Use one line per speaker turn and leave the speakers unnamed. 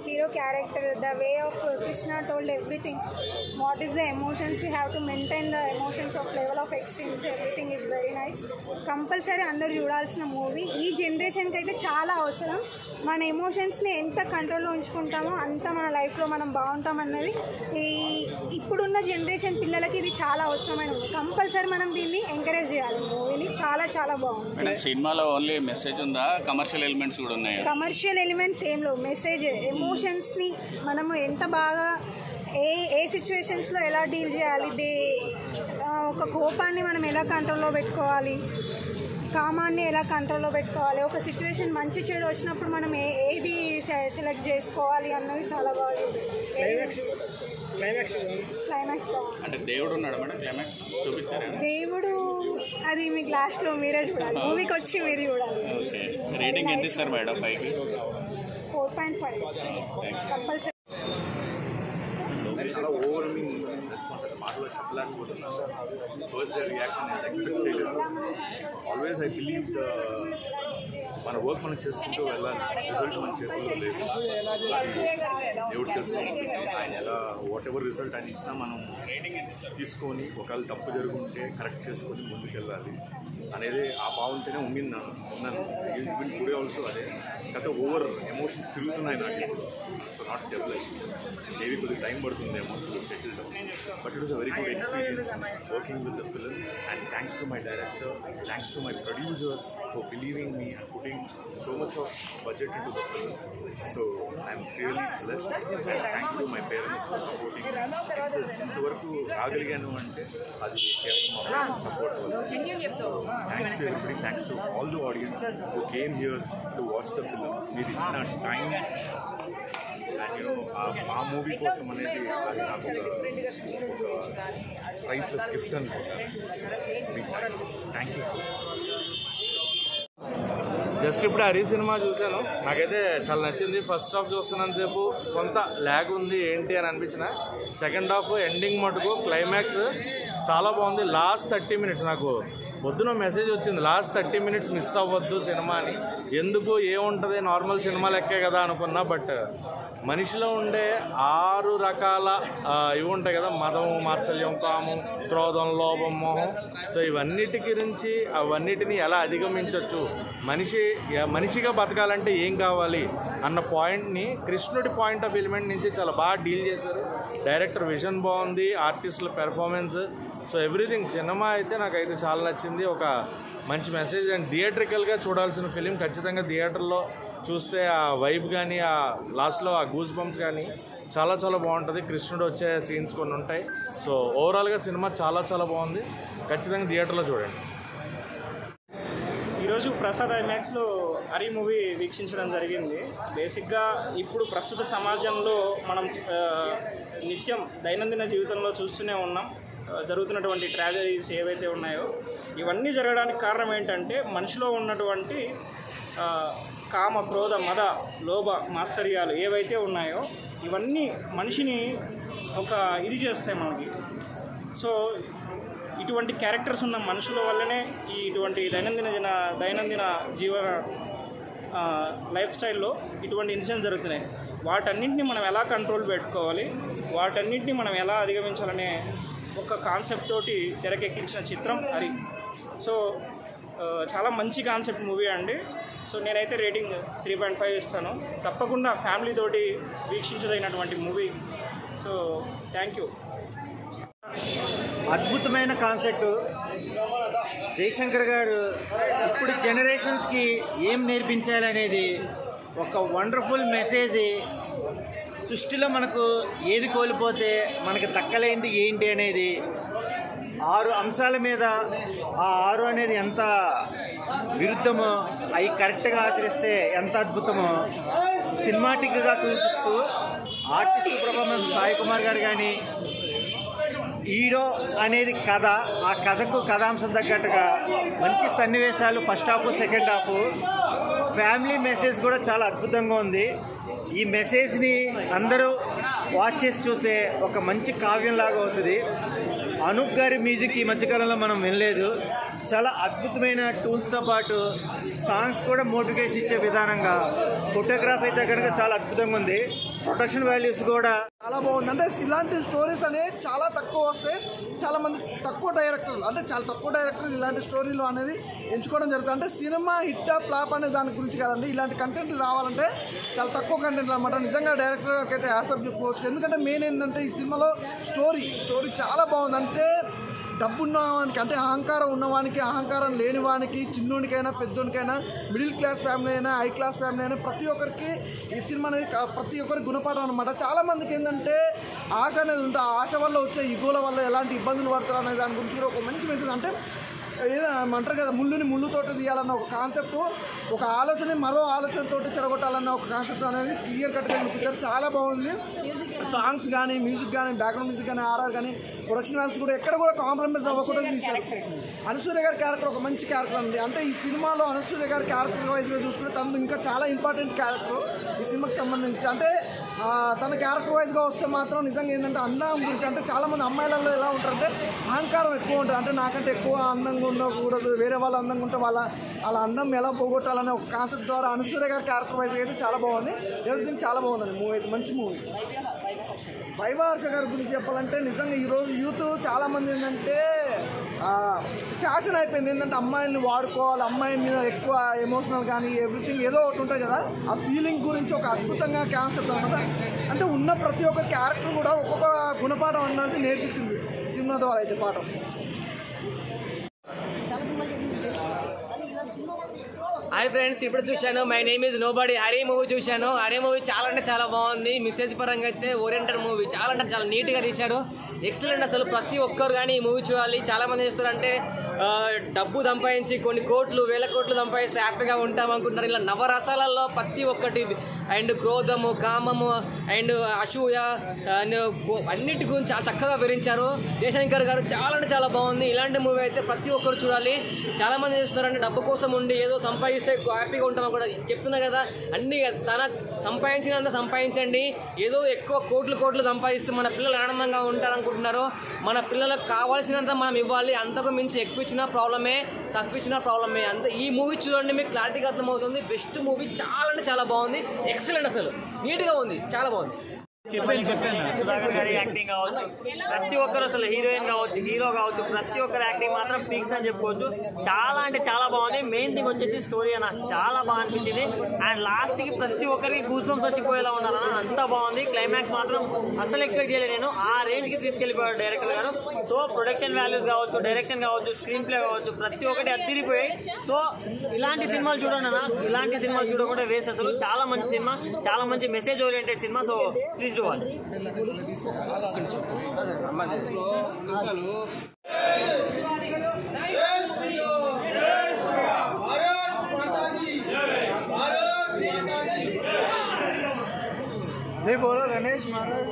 hero character, the way of Krishna told everything. What is the emotions we have to maintain, the emotions of level of extremes, everything is very nice. Compulsory అందరూ చూడాల్సిన movie. ఈ జనరేషన్కి అయితే చాలా అవసరం. మన ఎమోషన్స్ని ఎంత కంట్రోల్లో ఉంచుకుంటామో అంత మన లైఫ్లో మనం బాగుంటామన్నది ఇప్పుడున్న జనరేషన్ పిల్లలకి ఇది చాలా అవసరమైన మూవీ. కంపల్సరీ మనం దీన్ని ఎంకరేజ్ చేయాలి. మూవీని చాలా చాలా బాగుంది.
సినిమాలో ఓన్లీ మెసేజ్ ఉందా, కమర్షియల్ ఎలిమెంట్స్ కూడా ఉన్నాయి?
కమర్షియల్ ఎలిమెంట్స్ ఏం లేవు, మెసేజ్, ఎమోషన్స్ని మనము ఎంత బాగా ఏ సిచ్యువేషన్స్లో ఎలా డీల్ చేయాలి, ఒక కోపాన్ని మనం ఎలా కంట్రోల్లో పెట్టుకోవాలి, కామాన్ని ఎలా కంట్రోల్లో పెట్టుకోవాలి, ఒక సిచ్యువేషన్ మంచి చెడు వచ్చినప్పుడు మనం ఏది సెలెక్ట్ చేసుకోవాలి అన్నది చాలా బాగుంది. క్లైమాక్స్ బాగుంది.
అంటే దేవుడు ఉన్నాడు మేడం, క్లైమాక్స్ చూపించారు.
దేవుడు అది మీకు లాస్ట్లో మీరే చూడాలి, మూవీకి వచ్చి మీరు చూడాలి.
రేటింగ్ ఎంత ఇస్తారు మేడం? 5కి
4.5 కంపల్సరీ.
చాలా ఓవర్వెల్మింగ్ రెస్పాన్స్ అంటే మాటలో చెప్పలేకపోతున్నాను. ఫస్ట్ డే రియాక్షన్ నేను ఎక్స్పెక్ట్ చేయలేదు. ఆల్వేస్ ఐ బిలీవ్ మన వర్క్ మనం చేసుకుంటూ వెళ్ళాలి, రిజల్ట్ మన చేతుల్లో లేదు, దేవుడు చేసుకుంటుంది. ఆయన ఎలా వాట్ ఎవర్ రిజల్ట్ ఆయన ఇచ్చినా మనం తీసుకొని ఒకవేళ తప్పు జరుగుంటే కరెక్ట్ చేసుకొని ముందుకు వెళ్ళాలి అనేది ఆ భావంతోనే ఉన్నాను. ఈవెన్ టుడే ఆల్సో అదే. గత ఓవర్ ఎమోషన్స్ తిరుగుతున్నాయి నాకు ఇప్పుడు. సో నాట్ స్టెబిలైజ్, మేబీ కొద్దిగా టైం పడుతుందేమో to settle down. But it was a very good experience working with the film. And thanks to my director, thanks to my producers for believing me and putting so much of budget in to the film. So I'm really blessed. And thank you to my parents for supporting. ఇంతవరకు రాగలిగాను అంటే అది కేవలం మా support వల్ల. Thanks to everybody, thanks to all the audience who came here to watch the film. మీరు ఇచ్చిన time and ఆ మూవీ కోసం అనేది అది నాకు ఒక ప్రైస్లెస్ గిఫ్ట్ అనుకుంటాను. Thank you so much.
Just ఇప్పుడు హరి సినిమా చూశాను, నాకైతే చాలా నచ్చింది. ఫస్ట్ హాఫ్ చూస్తున్నంతసేపు కొంత ల్యాగ్ ఉంది ఏంటి అని అనిపించిన. సెకండ్ హాఫ్ ఎండింగ్ మటుకు క్లైమాక్స్ చాలా బాగుంది. లాస్ట్ 30 minutes నాకు పొద్దున మెసేజ్ వచ్చింది, లాస్ట్ 30 minutes మిస్ అవ్వద్దు సినిమా అని. ఎందుకు ఏముంటుంది, నార్మల్ సినిమా లెక్కే కదా అనుకున్నా. బట్ మనిషిలో ఉండే 6 రకాల ఇవి ఉంటాయి కదా, మదం, మాత్సల్యం, కామం, క్రోధం, లోభం, మోహం. సో ఇవన్నిటి గురించి అవన్నిటిని ఎలా అధిగమించవచ్చు, మనిషిగా బతకాలంటే ఏం కావాలి అన్న పాయింట్ని కృష్ణుడి పాయింట్ ఆఫ్ ఎలిమెంట్ నుంచి చాలా బాగా డీల్ చేశారు. డైరెక్టర్ విజన్ బాగుంది, ఆర్టిస్టుల పెర్ఫార్మెన్స్, సో ఎవ్రీథింగ్. సినిమా అయితే నాకైతే చాలా నచ్చింది. ఒక మంచి మెసేజ్ అండ్ థియేట్రికల్గా చూడాల్సిన ఫిలిం. ఖచ్చితంగా థియేటర్లో చూస్తే ఆ వైబ్ కానీ, ఆ లాస్ట్లో ఆ గూస్ బంప్స్ కానీ చాలా చాలా బాగుంటుంది. కృష్ణుడు వచ్చే సీన్స్ కొన్ని ఉంటాయి. సో ఓవరాల్గా సినిమా చాలా చాలా బాగుంది. ఖచ్చితంగా థియేటర్లో చూడండి.
ఈరోజు ప్రసాద్ ఐమాక్స్లో హరి మూవీ వీక్షించడం జరిగింది. బేసిక్గా ఇప్పుడు ప్రస్తుత సమాజంలో మనం నిత్యం దైనందిన జీవితంలో చూస్తూనే ఉన్నాం జరుగుతున్నటువంటి ట్రాజడీస్ ఏవైతే ఉన్నాయో. ఇవన్నీ జరగడానికి కారణం ఏంటంటే మనిషిలో ఉన్నటువంటి కామ, క్రోధ, మద, లోభ, మాశ్చర్యాలు ఏవైతే ఉన్నాయో ఇవన్నీ మనిషిని ఒక ఇది చేస్తాయి మనకి. సో ఇటువంటి క్యారెక్టర్స్ ఉన్న మనుషుల వల్లనే ఇటువంటి దైనందిన జీవన లైఫ్ స్టైల్లో ఇటువంటి ఇన్సిడెంట్స్ జరుగుతున్నాయి. వాటన్నింటినీ మనం ఎలా కంట్రోల్ పెట్టుకోవాలి, వాటన్నింటినీ మనం ఎలా అధిగమించాలనే ఒక కాన్సెప్ట్ తోటి తెరకెక్కించిన చిత్రం హరి. సో చాలా మంచి కాన్సెప్ట్ మూవీ అండి. సో నేనైతే రేటింగ్ 3.5 ఇస్తాను. తప్పకుండా ఫ్యామిలీ తోటి వీక్షించదగినటువంటి మూవీ. So thank you.
అద్భుతమైన కాన్సెప్ట్. జయశంకర్ గారు ఇప్పుడు జనరేషన్స్కి ఏం నేర్పించాలనేది ఒక వండర్ఫుల్ మెసేజ్. సృష్టిలో మనకు ఏది కోల్పోతే మనకు దక్కలేంది ఏంటి అనేది 6 అంశాల మీద, ఆ 6 అనేది ఎంత విరుద్ధమో అవి కరెక్ట్గా ఆచరిస్తే ఎంత అద్భుతమో సినిమాటిక్గా చూపిస్తూ ఆర్టిస్ట్ పర్ఫార్మెన్స్ సాయి కుమార్ గారు కానీ, హీరో అనేది కథ, ఆ కథకు కథాంశం తగ్గట్టుగా మంచి సన్నివేశాలు, first half second half. Family message కూడా చాలా అద్భుతంగా ఉంది. ఈ మెసేజ్ని అందరూ వాచ్ చేసి చూస్తే ఒక మంచి కావ్యంలాగా అవుతుంది. అనూప్ గారి మ్యూజిక్ ఈ మధ్యకాలంలో మనం వినలేదు. చాలా అద్భుతమైన ట్యూన్స్తో పాటు సాంగ్స్ కూడా మోటివేషన్ ఇచ్చే విధానంగా, ఫోటోగ్రాఫ్ అయితే కనుక చాలా అద్భుతంగా ఉంది. ప్రొడక్షన్ వాల్యూస్ కూడా
చాలా బాగుంది. అంటే ఇలాంటి స్టోరీస్ అనేవి చాలా తక్కువ వస్తాయి. చాలామంది తక్కువ డైరెక్టర్లు, అంటే చాలా తక్కువ డైరెక్టర్లు ఇలాంటి స్టోరీలు అనేది ఎంచుకోవడం జరుగుతుంది. అంటే సినిమా హిట్ ఫ్లాప్ అనే దాని గురించి కాదండి, ఇలాంటి కంటెంట్ రావాలంటే చాలా తక్కువ కంటెంట్ అనమాట. నిజంగా డైరెక్టర్ అయితే హ్యాట్సాప్ చెప్పుకోవచ్చు. ఎందుకంటే మెయిన్ ఏంటంటే ఈ సినిమాలో స్టోరీ చాలా బాగుంది. అంటే డబ్బు ఉన్నవానికి, అంటే అహంకారం ఉన్నవానికి, అహంకారం లేని వానికి, చిన్నోనికైనా పెద్దోనికైనా, మిడిల్ క్లాస్ ఫ్యామిలీ అయినా, హై క్లాస్ ఫ్యామిలీ అయినా, ప్రతి ఒక్కరికి ఈ సినిమా అనేది ప్రతి ఒక్కరికి గుణపాఠం అనమాట. చాలామందికి ఏంటంటే ఆశ అనేది ఉంటుంది. ఆ ఆశ వల్ల వచ్చే ఈగోల వల్ల ఎలాంటి ఇబ్బందులు పడతారు అనే దాని గురించి కూడా ఒక మంచి మెసేజ్. అంటే ఏదో అంటారు కదా, ముళ్ళుని ముళ్ళుతోటి తీయాలన్న ఒక కాన్సెప్ట్, ఒక ఆలోచన మరో ఆలోచనతోటి చెరగొట్టాలన్న ఒక కాన్సెప్ట్ అనేది క్లియర్ కట్గా చూపించారు. చాలా బాగుంది. సాంగ్స్ కానీ, మ్యూజిక్ కానీ, బ్యాక్గ్రౌండ్ మ్యూజిక్ కానీ, ఆర్ఆర్ కానీ, ప్రొడక్షన్ వాల్యూస్ కూడా ఎక్కడ కూడా కాంప్రమైజ్ అవ్వకుండా తీశారు. అనసూయ గారి క్యారెక్టర్ ఒక మంచి క్యారెక్టర్ అండి. అంటే ఈ సినిమాలో అనసూయ గారి క్యారెక్టర్ వైజ్గా చూసుకుంటే తను ఇంకా చాలా ఇంపార్టెంట్ క్యారెక్టర్ ఈ సినిమాకి సంబంధించి. అంటే తన క్యారెక్టర్ వైజ్గా వస్తే మాత్రం నిజంగా ఏంటంటే అందం గురించి, అంటే చాలామంది అమ్మాయిలలో ఎలా ఉంటారంటే అహంకారం ఎక్కువ ఉంటుంది. అంటే నాకంటే ఎక్కువ అందంగా ఉండకూడదు, వేరే వాళ్ళు అందంగా ఉంటే వాళ్ళ అందం ఎలా పోగొట్టాలనే ఒక కాన్సెప్ట్ ద్వారా అనసూయ గారి క్యారెక్టర్ వైజ్గా అయితే చాలా బాగుంది. ఎవ్రీథింగ్ చాలా బాగుందండి. మూవీ అయితే మంచి మూవీ. వైవార్ష గారి గురించి చెప్పాలంటే నిజంగా ఈరోజు యూత్ చాలామంది ఏంటంటే ఫ్యాషన్ అయిపోయింది. ఏంటంటే అమ్మాయిల్ని వాడుకోవాలి, అమ్మాయి మీద ఎక్కువ ఎమోషనల్ కానీ ఎవ్రీథింగ్ ఏదో ఒకటి ఉంటుంది కదా, ఆ ఫీలింగ్ గురించి ఒక అద్భుతంగా కాన్సెప్ట్ అనమాట. అంటే ఉన్న ప్రతి ఒక్క క్యారెక్టర్ కూడా ఒక్కొక్క గుణపాఠం అన్నది నేర్పించింది సినిమా ద్వారా అయితే పాఠం.
హాయ్ ఫ్రెండ్స్, ఇప్పుడు చూశాను my name is nobody Hari movie చూశాను. హరి మూవీ చాలా అంటే చాలా బాగుంది. మెసేజ్ పరంగా అయితే ఓరియంటెడ్ మూవీ, చాలా అంటే చాలా నీట్గా తీశారు. ఎక్సలెంట్. అసలు ప్రతి ఒక్కరు కానీ ఈ మూవీ చూడాలి. చాలామంది చేస్తారంటే డబ్బు సంపాదించి కొన్ని కోట్లు, వేల కోట్లు సంపాదిస్తే హ్యాపీగా ఉంటాం అనుకుంటున్నారు. ఇలా నవరసాలలో ప్రతి ఒక్కటి, అండ్ క్రోధము, కామము, అండ్ అసూయ, అండ్ అన్నిటి గురించి చాలా చక్కగా వివరించారు జయశంకర్ గారు. చాలా అంటే చాలా బాగుంది. ఇలాంటి మూవీ అయితే ప్రతి ఒక్కరు చూడాలి. చాలామంది చేస్తున్నారంటే డబ్బు కోసం ఉండి ఏదో సంపాదిస్తే హ్యాపీగా ఉంటామని కూడా చెప్తున్నా కదా. అన్ని తన సంపాదించినంత సంపాదించండి. ఏదో ఎక్కువ కోట్లు సంపాదిస్తే మన పిల్లలు ఆనందంగా ఉంటారనుకుంటున్నారు. మన పిల్లలకు కావాల్సినంత మనం ఇవ్వాలి. అంతకు మించి ఎక్కువ ఇచ్చినా ప్రాబ్లమే, తక్కువ ఇచ్చినా ప్రాబ్లమే. అంత ఈ మూవీ చూడండి, మీకు క్లారిటీగా అర్థమవుతుంది. బెస్ట్ మూవీ, చాలా అంటే చాలా బాగుంది. ఎక్సలెంట్. అసలు నీట్గా ఉంది, చాలా బాగుంది.
సుధాకర్ గారి యాక్టింగ్ కావచ్చు, ప్రతి ఒక్కరు అసలు హీరోయిన్ కావచ్చు, హీరో కావచ్చు, ప్రతి ఒక్కరు యాక్టింగ్ మాత్రం పీక్స్ అని చెప్పుకోవచ్చు. చాలా అంటే చాలా బాగుంది. మెయిన్ థింగ్ వచ్చేసి స్టోరీ నాకు చాలా బాగా అనిపించింది. అండ్ లాస్ట్కి ప్రతి ఒక్కరికి గూస్ బంప్స్ వచ్చిపోయేలా ఉన్నారన్న, అంత బాగుంది. క్లైమాక్స్ మాత్రం అసలు ఎక్స్పెక్ట్ చేయలేదు నేను. ఆ రేంజ్కి తీసుకెళ్ళిపోయాడు డైరెక్టర్ గారు. సో ప్రొడక్షన్ వాల్యూస్ కావచ్చు, డైరెక్షన్ కావచ్చు, స్క్రీన్ ప్లే కావచ్చు, ప్రతి ఒక్కటి అద్దిరిపోయాయి. సో ఇలాంటి సినిమాలు చూడండి అన్న, ఇలాంటి సినిమాలు చూడకుండా వేస్ట్. అసలు చాలా మంచి సినిమా, చాలా మంచి message oriented cinema. So please do watch.
बोलो गणेश महाराज।